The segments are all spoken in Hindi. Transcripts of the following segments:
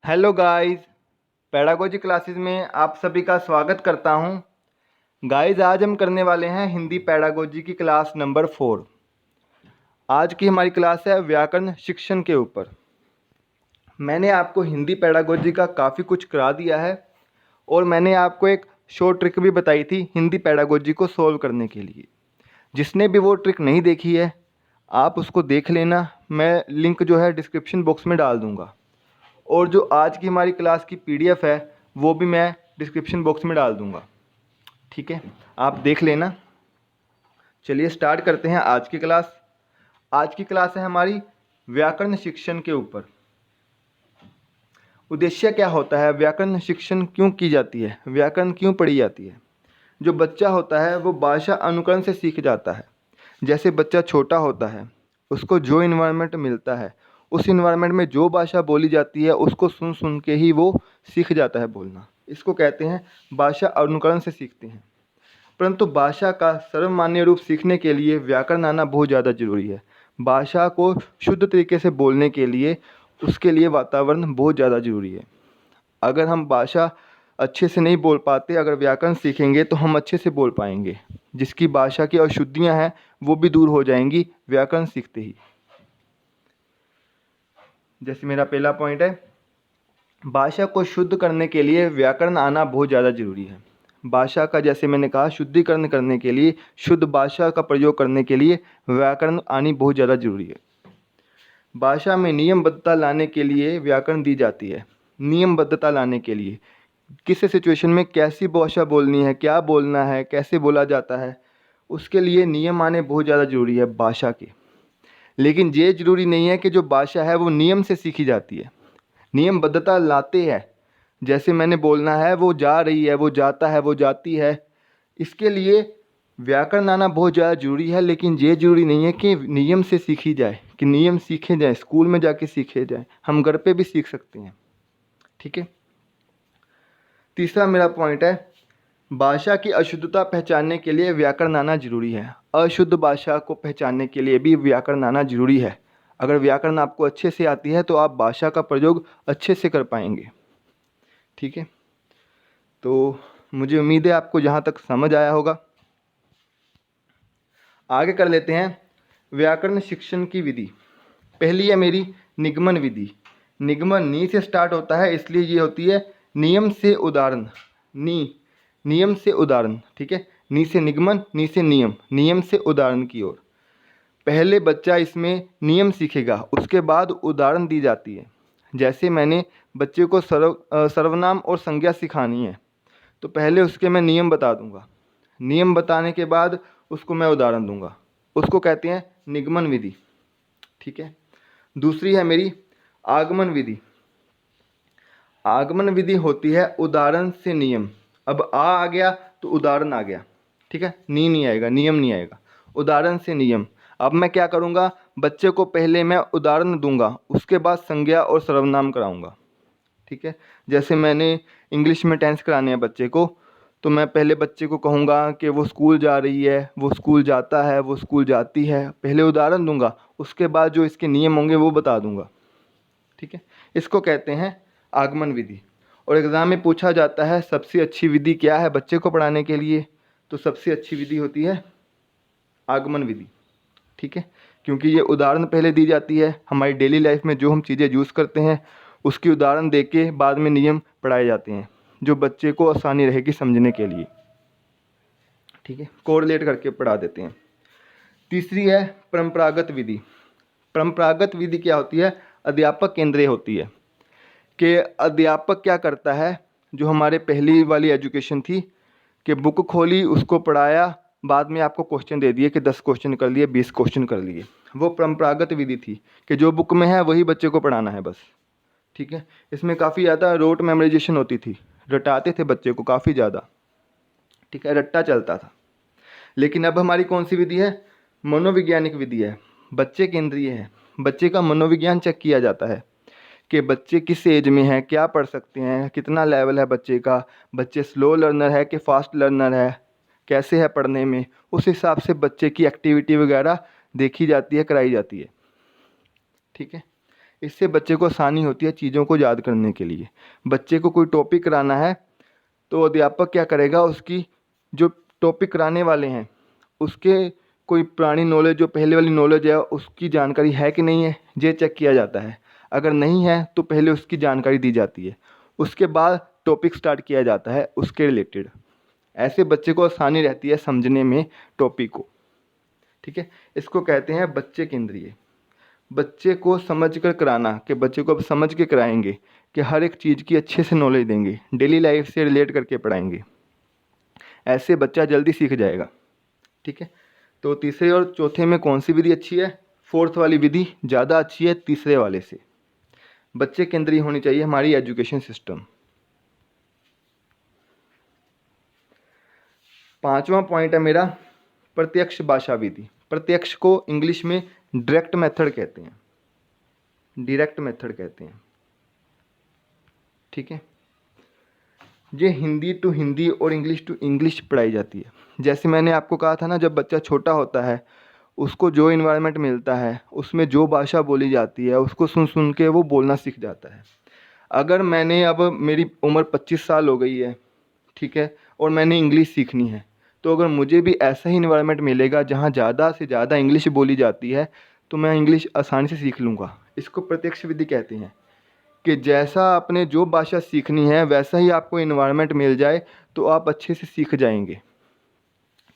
हेलो गाइस, पेडागोजी क्लासेस में आप सभी का स्वागत करता हूं। गाइस, आज हम करने वाले हैं हिंदी पेडागोजी की क्लास नंबर 4। आज की हमारी क्लास है व्याकरण शिक्षण के ऊपर। मैंने आपको हिंदी पेडागोजी का काफ़ी कुछ करा दिया है और मैंने आपको एक शॉर्ट ट्रिक भी बताई थी हिंदी पेडागोजी को सॉल्व करने के लिए। जिसने भी वो ट्रिक नहीं देखी है आप उसको देख लेना, मैं लिंक जो है डिस्क्रिप्शन बॉक्स में डाल दूँगा। और जो आज की हमारी क्लास की पीडीएफ है वो भी मैं डिस्क्रिप्शन बॉक्स में डाल दूंगा। ठीक है, आप देख लेना। चलिए स्टार्ट करते हैं आज की क्लास। आज की क्लास है हमारी व्याकरण शिक्षण के ऊपर। उद्देश्य क्या होता है, व्याकरण शिक्षण क्यों की जाती है, व्याकरण क्यों पढ़ी जाती है। जो बच्चा होता है वो भाषा अनुकरण से सीख जाता है। जैसे बच्चा छोटा होता है उसको जो इन्वायरमेंट मिलता है उस इन्वायरमेंट में जो भाषा बोली जाती है उसको सुन सुन के ही वो सीख जाता है बोलना। इसको कहते हैं भाषा अनुकरण से सीखते हैं। परंतु भाषा का सर्वमान्य रूप सीखने के लिए व्याकरण आना बहुत ज़्यादा जरूरी है। भाषा को शुद्ध तरीके से बोलने के लिए उसके लिए वातावरण बहुत ज़्यादा जरूरी है। अगर हम भाषा अच्छे से नहीं बोल पाते, अगर व्याकरण सीखेंगे तो हम अच्छे से बोल पाएंगे। जिसकी भाषा की अशुद्धियाँ हैं वो भी दूर हो जाएंगी व्याकरण सीखते ही। जैसे मेरा पहला पॉइंट है, भाषा को शुद्ध करने के लिए व्याकरण आना बहुत ज़्यादा जरूरी है। भाषा का, जैसे मैंने कहा, शुद्धिकरण करने के लिए, शुद्ध भाषा का प्रयोग करने के लिए व्याकरण आनी बहुत ज़्यादा जरूरी है। भाषा में नियमबद्धता लाने के लिए व्याकरण दी जाती है। नियमबद्धता लाने के लिए किस सिचुएशन में कैसी भाषा बोलनी है, क्या बोलना है, कैसे बोला जाता है, उसके लिए नियम आने बहुत ज़्यादा ज़रूरी है भाषा के। लेकिन ये ज़रूरी नहीं है कि जो भाषा है वो नियम से सीखी जाती है। नियमबद्धता लाते हैं, जैसे मैंने बोलना है वो जा रही है, वो जाता है, वो जाती है, इसके लिए व्याकरण आना बहुत ज़्यादा जरूरी है। लेकिन ये जरूरी नहीं है कि नियम से सीखी जाए, कि नियम सीखे जाए, स्कूल में जाके सीखे जाए, हम घर पे भी सीख सकते हैं। ठीक है। तीसरा मेरा पॉइंट है, भाषा की अशुद्धता पहचानने के लिए व्याकरण आना जरूरी है। अशुद्ध भाषा को पहचानने के लिए भी व्याकरण आना जरूरी है। अगर व्याकरण आपको अच्छे से आती है तो आप भाषा का प्रयोग अच्छे से कर पाएंगे। ठीक है, तो मुझे उम्मीद है आपको जहाँ तक समझ आया होगा। आगे कर लेते हैं व्याकरण शिक्षण की विधि। पहली है मेरी निगमन विधि। निगमन नी से स्टार्ट होता है, इसलिए ये होती है नियम से उदाहरण। नियम से उदाहरण। ठीक है, नी से निगमन, नी से नियम, नियम से उदाहरण की ओर। पहले बच्चा इसमें नियम सीखेगा, उसके बाद उदाहरण दी जाती है। जैसे मैंने बच्चे को सर्वनाम और संज्ञा सिखानी है तो पहले उसके मैं नियम बता दूंगा, नियम बताने के बाद उसको मैं उदाहरण दूंगा, उसको कहते हैं निगमन विधि। ठीक है। दूसरी है मेरी आगमन विधि। आगमन विधि होती है उदाहरण से नियम। अब आ गया तो उदाहरण आ गया। ठीक है, नी नहीं आएगा, नियम नहीं आएगा, उदाहरण से नियम। अब मैं क्या करूँगा, बच्चे को पहले मैं उदाहरण दूंगा, उसके बाद संज्ञा और सर्वनाम कराऊंगा। ठीक है, जैसे मैंने इंग्लिश में टेंस कराने हैं बच्चे को, तो मैं पहले बच्चे को कहूँगा कि वो स्कूल जा रही है, वो स्कूल जाता है, वो स्कूल जाती है, पहले उदाहरण दूंगा, उसके बाद जो इसके नियम होंगे वो बता दूंगा। ठीक है, इसको कहते हैं आगमन विधि। और एग्ज़ाम में पूछा जाता है सबसे अच्छी विधि क्या है बच्चे को पढ़ाने के लिए, तो सबसे अच्छी विधि होती है आगमन विधि। ठीक है, क्योंकि ये उदाहरण पहले दी जाती है, हमारी डेली लाइफ में जो हम चीज़ें यूज़ करते हैं उसकी उदाहरण दे के बाद में नियम पढ़ाए जाते हैं, जो बच्चे को आसानी रहेगी समझने के लिए। ठीक है, कोरिलेट करके पढ़ा देते हैं। तीसरी है परंपरागत विधि। परंपरागत विधि क्या होती है, अध्यापक केंद्रीय होती है। कि अध्यापक क्या करता है, जो हमारे पहली वाली एजुकेशन थी कि बुक खोली, उसको पढ़ाया, बाद में आपको क्वेश्चन दे दिए कि 10 क्वेश्चन कर लिए, 20 क्वेश्चन कर लिए, वो परंपरागत विधि थी कि जो बुक में है वही बच्चे को पढ़ाना है बस। ठीक है, इसमें काफ़ी ज़्यादा रोट मेमोराइजेशन होती थी, रटाते थे बच्चे को काफ़ी ज़्यादा। ठीक है, रट्टा चलता था। लेकिन अब हमारी कौन सी विधि है, मनोवैज्ञानिक विधि है, बच्चे केंद्रीय है। बच्चे का मनोविज्ञान चेक किया जाता है कि बच्चे किस एज में हैं, क्या पढ़ सकते हैं, कितना लेवल है बच्चे का, बच्चे स्लो लर्नर है कि फास्ट लर्नर है, कैसे है पढ़ने में, उस हिसाब से बच्चे की एक्टिविटी वगैरह देखी जाती है, कराई जाती है। ठीक है, इससे बच्चे को आसानी होती है चीज़ों को याद करने के लिए। बच्चे को कोई टॉपिक कराना है तो अध्यापक क्या करेगा, उसकी जो टॉपिक कराने वाले हैं उसके कोई पुरानी नॉलेज, जो पहले वाली नॉलेज है उसकी जानकारी है कि नहीं है, ये चेक किया जाता है। अगर नहीं है तो पहले उसकी जानकारी दी जाती है, उसके बाद टॉपिक स्टार्ट किया जाता है उसके रिलेटेड। ऐसे बच्चे को आसानी रहती है समझने में टॉपिक को। ठीक है, इसको कहते हैं बच्चे केंद्रीय। बच्चे को समझ कर कराना, कि बच्चे को अब समझ के कराएंगे, कि हर एक चीज़ की अच्छे से नॉलेज देंगे, डेली लाइफ से रिलेट करके पढ़ाएंगे, ऐसे बच्चा जल्दी सीख जाएगा। ठीक है, तो तीसरे और चौथे में कौन सी विधि अच्छी है? फोर्थ वाली विधि ज़्यादा अच्छी है तीसरे वाले से। बच्चे केंद्रीय होनी चाहिए हमारी एजुकेशन सिस्टम। पांचवा पॉइंट है मेरा प्रत्यक्ष भाषा विधि। प्रत्यक्ष को इंग्लिश में डायरेक्ट मेथड कहते हैं, डायरेक्ट मेथड कहते हैं। ठीक है, ये हिंदी टू हिंदी और इंग्लिश टू इंग्लिश पढ़ाई जाती है। जैसे मैंने आपको कहा था ना, जब बच्चा छोटा होता है उसको जो इन्वायरमेंट मिलता है उसमें जो भाषा बोली जाती है उसको सुन सुन के वो बोलना सीख जाता है। अगर मैंने, अब मेरी उम्र 25 साल हो गई है, ठीक है, और मैंने इंग्लिश सीखनी है, तो अगर मुझे भी ऐसा ही इन्वायरमेंट मिलेगा जहाँ ज़्यादा से ज़्यादा इंग्लिश बोली जाती है तो मैं इंग्लिश आसानी से सीख लूँगा। इसको प्रत्यक्ष विधि कहते हैं, कि जैसा आपने जो भाषा सीखनी है वैसा ही आपको इन्वायरमेंट मिल जाए तो आप अच्छे से सीख जाएंगे।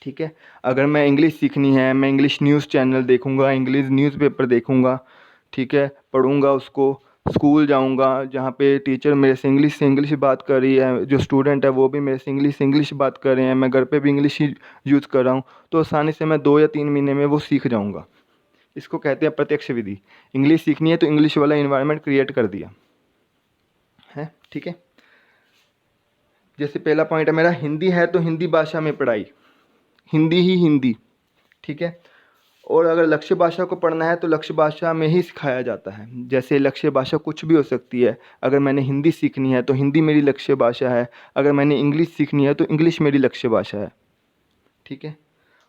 ठीक है, अगर मैं इंग्लिश सीखनी है, मैं इंग्लिश न्यूज़ चैनल देखूंगा, इंग्लिश न्यूज़पेपर देखूंगा, ठीक है, पढ़ूंगा उसको, स्कूल जाऊंगा जहाँ पे टीचर मेरे से इंग्लिश बात कर रही है, जो स्टूडेंट है वो भी मेरे से इंग्लिश बात कर रहे हैं, मैं घर पे भी इंग्लिश ही यूज़ कर रहा हूँ, तो आसानी से मैं 2 या 3 महीने में वो सीख जाऊँगा। इसको कहते हैं प्रत्यक्ष विधि। इंग्लिश सीखनी है तो इंग्लिश वाला इन्वायरमेंट क्रिएट कर दिया है। ठीक है, जैसे पहला पॉइंट है मेरा हिंदी है तो हिंदी भाषा में पढ़ाई, हिंदी ही हिंदी। ठीक है, और अगर लक्ष्य भाषा को पढ़ना है तो लक्ष्य भाषा में ही सिखाया जाता है। जैसे लक्ष्य भाषा कुछ भी हो सकती है, अगर मैंने हिंदी सीखनी है तो हिंदी मेरी लक्ष्य भाषा है, अगर मैंने इंग्लिश सीखनी है तो इंग्लिश मेरी लक्ष्य भाषा है। ठीक है,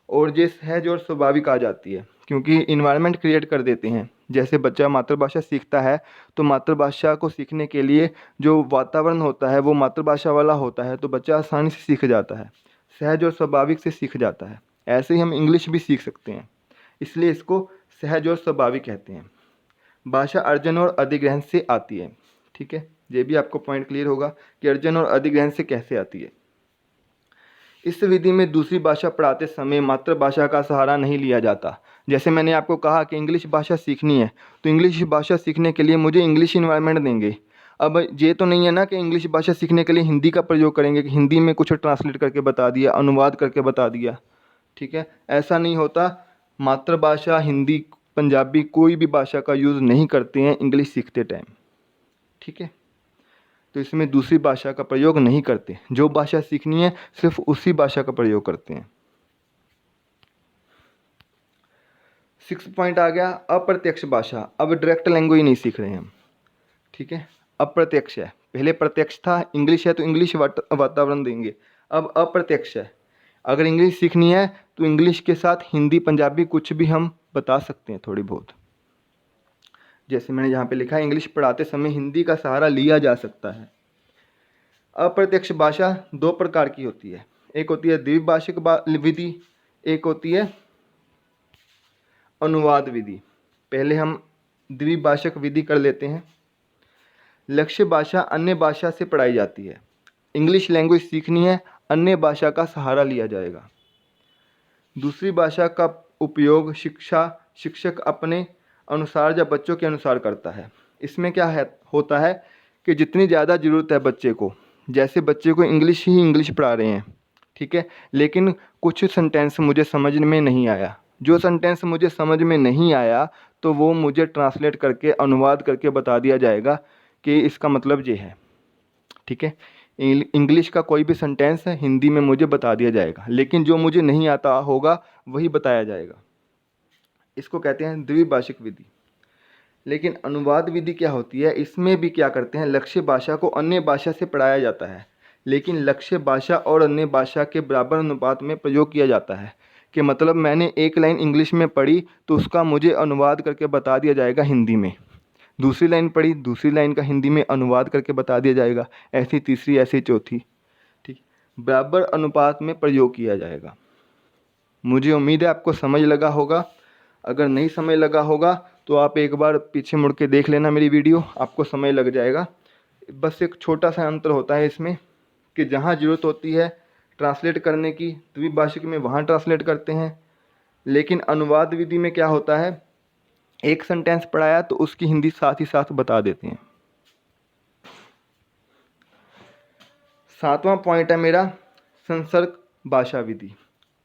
और ये सहज और स्वाभाविक आ जाती है क्योंकि इन्वायरमेंट क्रिएट कर देते हैं। जैसे बच्चा मातृभाषा सीखता है तो मातृभाषा को सीखने के लिए जो वातावरण होता है वो मातृभाषा वाला होता है, तो बच्चा आसानी से सीख जाता है, सहज और स्वाभाविक से सीख जाता है। ऐसे ही हम इंग्लिश भी सीख सकते हैं, इसलिए इसको सहज और स्वाभाविक कहते हैं। भाषा अर्जन और अधिग्रहण से आती है। ठीक है, ये भी आपको पॉइंट क्लियर होगा कि अर्जन और अधिग्रहण से कैसे आती है। इस विधि में दूसरी भाषा पढ़ाते समय मातृभाषा का सहारा नहीं लिया जाता। जैसे मैंने आपको कहा कि इंग्लिश भाषा सीखनी है तो इंग्लिश भाषा सीखने के लिए मुझे इंग्लिश इन्वायरमेंट देंगे। अब ये तो नहीं है ना कि इंग्लिश भाषा सीखने के लिए हिंदी का प्रयोग करेंगे, कि हिंदी में कुछ ट्रांसलेट करके बता दिया, अनुवाद करके बता दिया। ठीक है, ऐसा नहीं होता। मातृभाषा हिंदी, पंजाबी, कोई भी भाषा का यूज़ नहीं करते हैं इंग्लिश सीखते टाइम। ठीक है, तो इसमें दूसरी भाषा का प्रयोग नहीं करते, जो भाषा सीखनी है सिर्फ उसी भाषा का प्रयोग करते हैं। 6 पॉइंट आ गया अप्रत्यक्ष भाषा। अब डायरेक्ट लैंग्वेज नहीं सीख रहे हैं हम। ठीक है, अप्रत्यक्ष है, पहले प्रत्यक्ष था, इंग्लिश है तो इंग्लिश वातावरण देंगे। अब अप्रत्यक्ष है, अगर इंग्लिश सीखनी है तो इंग्लिश के साथ हिंदी, पंजाबी कुछ भी हम बता सकते हैं थोड़ी बहुत। जैसे मैंने यहाँ पे लिखा है, इंग्लिश पढ़ाते समय हिंदी का सहारा लिया जा सकता है। अप्रत्यक्ष भाषा 2 प्रकार की होती है, एक होती है द्विभाषिक विधि, एक होती है अनुवाद विधि। पहले हम द्विभाषिक विधि कर लेते हैं। लक्ष्य भाषा अन्य भाषा से पढ़ाई जाती है। इंग्लिश लैंग्वेज सीखनी है, अन्य भाषा का सहारा लिया जाएगा। दूसरी भाषा का उपयोग शिक्षक अपने अनुसार या बच्चों के अनुसार करता है। इसमें क्या है, होता है कि जितनी ज़्यादा ज़रूरत है बच्चे को, जैसे बच्चे को इंग्लिश ही इंग्लिश पढ़ा रहे हैं, ठीक है, लेकिन कुछ सेंटेंस मुझे समझ में नहीं आया, जो सेंटेंस मुझे समझ में नहीं आया तो वो मुझे ट्रांसलेट करके, अनुवाद करके बता दिया जाएगा कि इसका मतलब ये है। ठीक है, इंग्लिश का कोई भी सेंटेंस है हिंदी में मुझे बता दिया जाएगा, लेकिन जो मुझे नहीं आता होगा वही बताया जाएगा। इसको कहते हैं द्विभाषिक विधि। लेकिन अनुवाद विधि क्या होती है, इसमें भी क्या करते हैं, लक्ष्य भाषा को अन्य भाषा से पढ़ाया जाता है, लेकिन लक्ष्य भाषा और अन्य भाषा के बराबर अनुपात में प्रयोग किया जाता है। कि मतलब मैंने एक लाइन इंग्लिश में पढ़ी तो उसका मुझे अनुवाद करके बता दिया जाएगा हिंदी में। दूसरी लाइन पढ़ी, दूसरी लाइन का हिंदी में अनुवाद करके बता दिया जाएगा, ऐसी तीसरी, ऐसी चौथी। ठीक, बराबर अनुपात में प्रयोग किया जाएगा। मुझे उम्मीद है आपको समझ लगा होगा। अगर नहीं समझ लगा होगा तो आप एक बार पीछे मुड़ के देख लेना मेरी वीडियो, आपको समझ लग जाएगा। बस एक छोटा सा अंतर होता है इसमें कि जहाँ ज़रूरत होती है ट्रांसलेट करने की द्विभाषिक में वहाँ ट्रांसलेट करते हैं, लेकिन अनुवाद विधि में क्या होता है, एक सेंटेंस पढ़ाया तो उसकी हिंदी साथ ही साथ बता देते हैं। 7वां पॉइंट है मेरा संसर्ग भाषा विधि,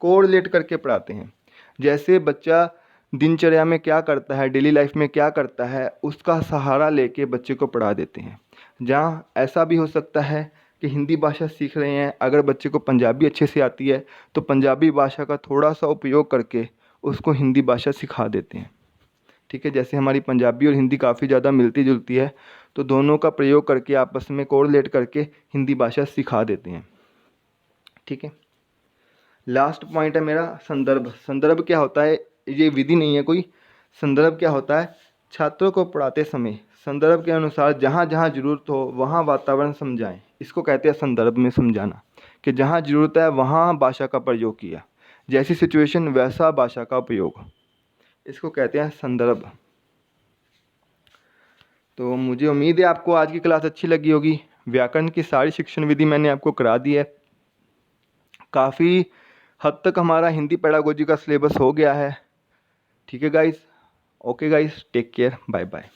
कोरिलेट करके पढ़ाते हैं। जैसे बच्चा दिनचर्या में क्या करता है, डेली लाइफ में क्या करता है, उसका सहारा लेके बच्चे को पढ़ा देते हैं। जहाँ ऐसा भी हो सकता है कि हिंदी भाषा सीख रहे हैं, अगर बच्चे को पंजाबी अच्छे से आती है तो पंजाबी भाषा का थोड़ा सा उपयोग करके उसको हिंदी भाषा सिखा देते हैं। ठीक है, जैसे हमारी पंजाबी और हिंदी काफ़ी ज़्यादा मिलती जुलती है, तो दोनों का प्रयोग करके आपस में कोरिलेट करके हिंदी भाषा सिखा देते हैं। ठीक है, लास्ट पॉइंट है मेरा संदर्भ। संदर्भ क्या होता है, ये विधि नहीं है कोई। संदर्भ क्या होता है, छात्रों को पढ़ाते समय संदर्भ के अनुसार जहाँ जहाँ ज़रूरत हो वहाँ वातावरण समझाएं। इसको कहते हैं संदर्भ में समझाना, कि जहाँ ज़रूरत है वहाँ भाषा का प्रयोग किया, जैसी सिचुएशन वैसा भाषा का उपयोग, इसको कहते हैं संदर्भ। तो मुझे उम्मीद है आपको आज की क्लास अच्छी लगी होगी। व्याकरण की सारी शिक्षण विधि मैंने आपको करा दी है। काफ़ी हद तक हमारा हिंदी पेडागोजी का सिलेबस हो गया है। ठीक है guys, okay guys, take care, bye bye.